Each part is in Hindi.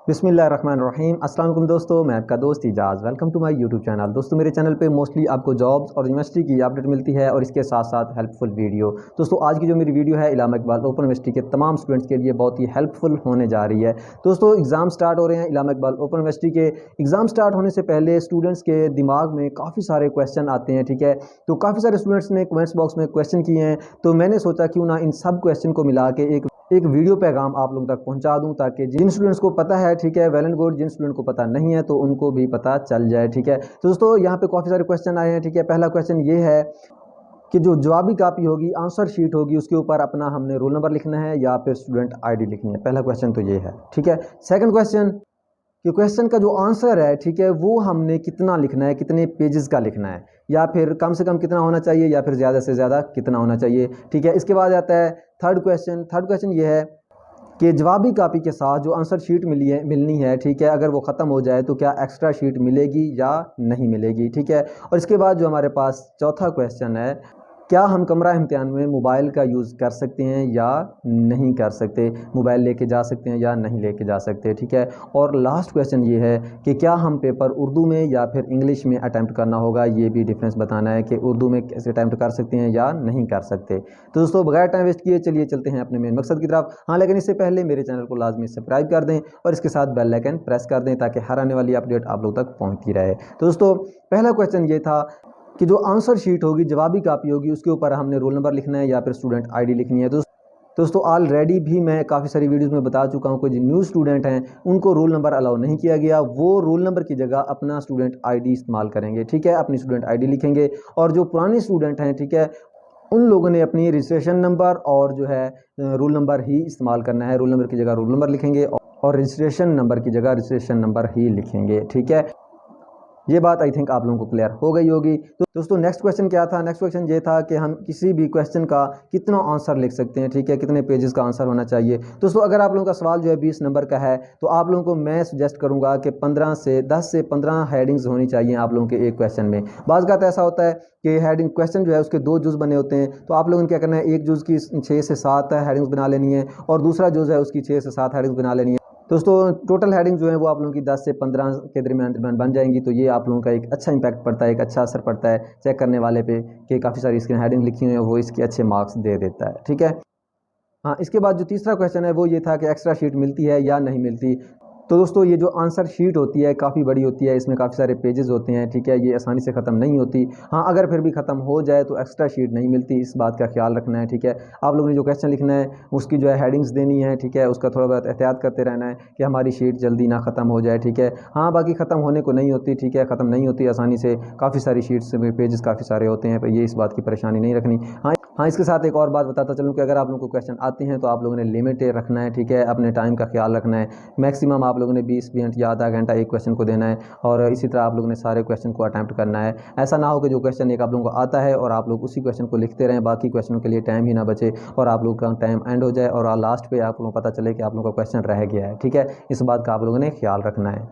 बिस्मिल्लाहिर्रहमानिर्रहीम। अस्सलाम वालेकुम दोस्तों, मैं आपका दोस्त Ijaz. Welcome to my YouTube channel. दोस्तों मेरे चैनल पे मोस्टली आपको जॉब्स और यूनिवर्सिटी की अपडेट मिलती है और इसके साथ साथ हेल्पफुल वीडियो। दोस्तों आज की जो मेरी वीडियो है इलामा इकबाल ओपन यूनिवर्सिटी के तमाम स्टूडेंट्स के लिए बहुत ही हेल्पफुल होने जा रही है। दोस्तों एग्ज़ाम स्टार्ट हो रहे हैं इलामा इकबाल ओपन यूनिवर्सिटी के। एग्ज़ाम स्टार्ट होने से पहले स्टूडेंट्स के दिमाग में काफ़ी सारे क्वेश्चन आते हैं, ठीक है। तो काफ़ी सारे स्टूडेंट्स ने कमेंट्स बॉक्स में क्वेश्चन किए हैं, तो मैंने सोचा क्यों ना इन सब क्वेश्चन को मिला के एक वीडियो पैगाम आप लोगों तक पहुंचा दूं, ताकि जिन स्टूडेंट्स को पता है, ठीक है, वेल एंड गुड, जिन स्टूडेंट को पता नहीं है तो उनको भी पता चल जाए, ठीक है। तो दोस्तों यहाँ पे काफ़ी सारे क्वेश्चन आए हैं, ठीक है। पहला क्वेश्चन ये है कि जो जवाबी कापी होगी, आंसर शीट होगी, उसके ऊपर अपना हमने रोल नंबर लिखना है या फिर स्टूडेंट आईडी लिखनी है। पहला क्वेश्चन तो ये है, ठीक है। सेकंड क्वेश्चन कि क्वेश्चन का जो आंसर है, ठीक है, वो हमने कितना लिखना है, कितने पेजेस का लिखना है, या फिर कम से कम कितना होना चाहिए या फिर ज़्यादा से ज़्यादा कितना होना चाहिए, ठीक है। इसके बाद आता है थर्ड क्वेश्चन ये है कि जवाबी कापी के साथ जो आंसर शीट मिलनी है, ठीक है, अगर वो ख़त्म हो जाए तो क्या एक्स्ट्रा शीट मिलेगी या नहीं मिलेगी, ठीक है। और इसके बाद जो हमारे पास चौथा क्वेश्चन है, क्या हम कमरा इम्तिहान में मोबाइल का यूज़ कर सकते हैं या नहीं कर सकते, मोबाइल लेके जा सकते हैं या नहीं लेके जा सकते, ठीक है। और लास्ट क्वेश्चन ये है कि क्या हम पेपर उर्दू में या फिर इंग्लिश में अटैम्प्ट करना होगा, ये भी डिफरेंस बताना है कि उर्दू में कैसे अटैम्प्ट कर सकते हैं या नहीं कर सकते। तो दोस्तों बगैर टाइम वेस्ट किए चलिए चलते हैं अपने मेन मकसद की तरफ। हाँ, लेकिन इससे पहले मेरे चैनल को लाजमी सब्सक्राइब कर दें और इसके साथ बेल आइकन प्रेस कर दें ताकि हर आने वाली अपडेट आप लोग तक पहुँचती रहे। तो दोस्तों पहला क्वेश्चन ये था कि जो आंसर शीट होगी, जवाबी कापी होगी, उसके ऊपर हमने रोल नंबर लिखना है या फिर स्टूडेंट आईडी लिखनी है। दोस्तों ऑलरेडी भी मैं काफ़ी सारी वीडियोस में बता चुका हूं कि जो न्यू स्टूडेंट हैं उनको रोल नंबर अलाउ नहीं किया गया, वो रोल नंबर की जगह अपना स्टूडेंट आईडी इस्तेमाल करेंगे, ठीक है, अपनी स्टूडेंट आईडी लिखेंगे। और जो पुराने स्टूडेंट हैं, ठीक है, उन लोगों ने अपनी रजिस्ट्रेशन नंबर और जो है रोल नंबर ही इस्तेमाल करना है। रोल नंबर की जगह रोल नंबर लिखेंगे और रजिस्ट्रेशन नंबर की जगह रजिस्ट्रेशन नंबर ही लिखेंगे, ठीक है। ये बात आई थिंक आप लोगों को क्लियर हो गई होगी। तो दोस्तों नेक्स्ट क्वेश्चन क्या था? नेक्स्ट क्वेश्चन ये था कि हम किसी भी क्वेश्चन का कितना आंसर लिख सकते हैं, ठीक है, कितने पेजेस का आंसर होना चाहिए। दोस्तों अगर आप लोगों का सवाल जो है 20 नंबर का है तो आप लोगों को मैं सजेस्ट करूंगा कि 10 से 15 हेडिंग्स होनी चाहिए आप लोगों के एक क्वेश्चन में। बाज़ का ऐसा होता है कि हेडिंग क्वेश्चन जो है उसके 2 जुज़ बने होते हैं, तो आप लोगों ने क्या करना है, एक जुज़ की 6 से 7 हेडिंग्स बना लेनी है और दूसरा जुज़ है उसकी 6 से 7 हेडिंग्स बना लेनी है। दोस्तों टोटल हेडिंग जो है वो आप लोगों की 10 से 15 के दरमियान बन जाएंगी। तो ये आप लोगों का एक अच्छा इंपैक्ट पड़ता है, एक अच्छा असर पड़ता है चेक करने वाले पे कि काफ़ी सारी इसकी हेडिंग लिखी हुई है, वो इसके अच्छे मार्क्स दे देता है, ठीक है। हाँ, इसके बाद जो तीसरा क्वेश्चन है वो ये था कि एक्स्ट्रा शीट मिलती है या नहीं मिलती। तो दोस्तों ये जो आंसर शीट होती है काफ़ी बड़ी होती है, इसमें काफ़ी सारे पेजेस होते हैं, ठीक है, ये आसानी से ख़त्म नहीं होती। हाँ, अगर फिर भी ख़त्म हो जाए तो एक्स्ट्रा शीट नहीं मिलती, इस बात का ख्याल रखना है, ठीक है। आप लोगों ने जो क्वेश्चन लिखना है उसकी जो है हेडिंग्स देनी है, ठीक है, उसका थोड़ा बहुत एहतियात करते रहना है कि हमारी शीट जल्दी ना ख़त्म हो जाए, ठीक है। हाँ, बाकी ख़त्म होने को नहीं होती, ठीक है, ख़त्म नहीं होती आसानी से, काफ़ी सारी शीट्स में पेजेस काफ़ी सारे होते हैं, पर ये इस बात की परेशानी नहीं रखनी। हाँ, इसके साथ एक और बात बताता चलूँ कि अगर आप लोगों को क्वेश्चन आते हैं तो आप लोगों ने लिमिट रखना है, ठीक है, अपने टाइम का ख्याल रखना है। मैक्सिमम आप लोगों ने 20 मिनट या आधा घंटा एक क्वेश्चन को देना है और इसी तरह आप लोगों ने सारे क्वेश्चन को अटैम्प्ट करना है। ऐसा ना हो कि जो क्वेश्चन एक आप लोगों को आता है और आप लोग उसी क्वेश्चन को लिखते रहें, बाकी क्वेश्चनों के लिए टाइम ही ना बचे और आप लोग का टाइम एंड हो जाए और लास्ट पे आप लोगों को पता चले कि आप लोगों का क्वेश्चन रह गया है, ठीक है। इस बात का आप लोगों ने ख्याल रखना है।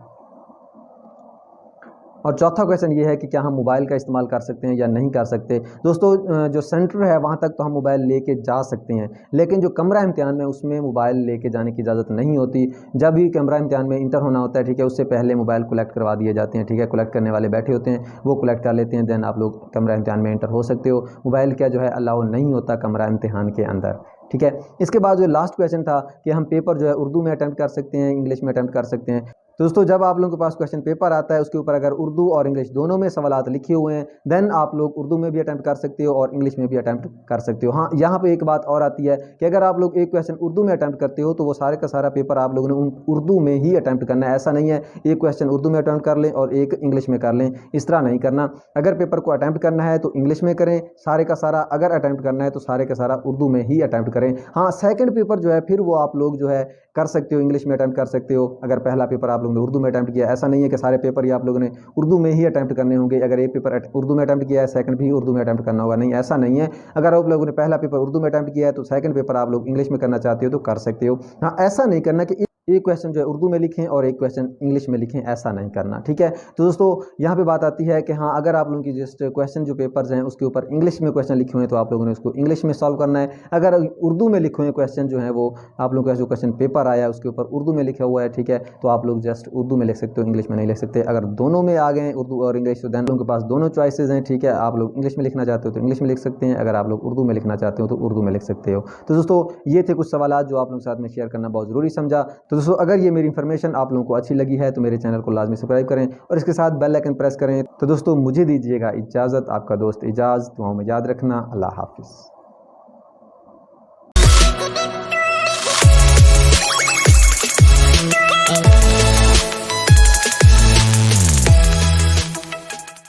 और चौथा क्वेश्चन ये है कि क्या हम मोबाइल का इस्तेमाल कर सकते हैं या नहीं कर सकते। दोस्तों जो सेंटर है वहाँ तक तो हम मोबाइल लेके जा सकते हैं, लेकिन जो कमरा इम्तिहान में उसमें मोबाइल लेके जाने की इजाज़त नहीं होती। जब भी कमरा इम्तिहान में इंटर होना होता है, ठीक है, उससे पहले मोबाइल कलेक्ट करवा दिए जाते हैं, ठीक है, कलेक्ट करने वाले बैठे होते हैं, वो कलेक्ट कर लेते हैं, देन आप लोग कमरा इम्तिहान में इंटर हो सकते हो। मोबाइल क्या जो है अलाउ नहीं होता कमरा इम्तिहान के अंदर, ठीक है। इसके बाद जो लास्ट क्वेश्चन था कि हम पेपर जो है उर्दू में अटैम्प्ट कर सकते हैं, इंग्लिश में अटैम्प्ट कर सकते हैं। तो दोस्तों जब आप लोगों के पास क्वेश्चन पेपर आता है उसके ऊपर अगर उर्दू और इंग्लिश दोनों में सवालात लिखे हुए हैं, देन आप लोग उर्दू में भी अटैम्प्ट कर सकते हो और इंग्लिश में भी अटैम्प्ट कर सकते हो। हाँ, यहाँ पे एक बात और आती है कि अगर आप लोग एक क्वेश्चन उर्दू में अटैम्प्ट करते हो तो वो सारे का सारा पेपर आप लोगों ने उर्दू में ही अटैम्प्ट करना है। ऐसा नहीं है एक क्वेश्चन उर्दू में अटैम्प्ट कर लें और एक इंग्लिश में कर लें, इस तरह नहीं करना। अगर पेपर को अटैम्प्ट करना है तो इंग्लिश में करें सारे का सारा, अगर अटैम्प्ट करना है तो सारे का सारा उर्दू में ही अटैम्प्ट करें। हाँ, सेकंड पेपर जो है फिर वो आप लोग जो है कर सकते हो, इंग्लिश में अटैम्प्ट कर सकते हो अगर पहला पेपर आप लोगों ने उर्दू में अटैम्प्ट किया। ऐसा नहीं है कि सारे पेपर ही आप लोगों ने उर्दू में ही अटैम्प्ट करने होंगे। अगर एक पेपर उर्दू में अटैम्प्ट किया है सेकंड भी उर्दू में अटैम्प्ट करना होगा, नहीं, ऐसा नहीं है। अगर आप लोगों ने पहला पेपर उर्दू में अटैम्प्ट किया है तो सेकंड पेपर आप लोग इंग्लिश में करना चाहते हो तो कर सकते हो। हाँ, ऐसा नहीं करना कि एक क्वेश्चन जो है उर्दू में लिखें और एक क्वेश्चन इंग्लिश में लिखें, ऐसा नहीं करना, ठीक है। तो दोस्तों यहाँ पे बात आती है कि हाँ, अगर आप लोगों की जस्ट क्वेश्चन जो पेपर्स हैं उसके ऊपर इंग्लिश में क्वेश्चन लिखे हुए हैं तो आप लोगों ने उसको इंग्लिश में सॉल्व करना है। अगर उर्दू में लिखे हुए क्वेश्चन जो है वो आप लोगों का जो क्वेश्चन पेपर आया है उसके ऊपर उर्दू में लिखा हुआ है, ठीक है, तो आप लोग जस्ट उर्दू में लिख सकते हो, इंग्लिश में नहीं लिख सकते। अगर दोनों में आ गए उर्दू और इंग्लिश तो दैन लोगों के पास दोनों चॉइसेस हैं, ठीक है। आप लोग इंग्लिश में लिखना चाहते हो तो इंग्लिश में लिख सकते हैं, अगर आप लोग उर्दू में लिखना चाहते हो तो उर्दू में लिख सकते हो। तो दोस्तों ये थे कुछ सवाल जो आप लोगों के साथ में शेयर करना बहुत ज़रूरी समझा। तो दोस्तों अगर ये मेरी इन्फॉर्मेशन आप लोगों को अच्छी लगी है तो मेरे चैनल को लाजमी सब्सक्राइब करें और इसके साथ बेल आइकन प्रेस करें। तो दोस्तों मुझे दीजिएगा इजाज़त, आपका दोस्त इजाज़, दुआओं में याद रखना। अल्लाह हाफिज़।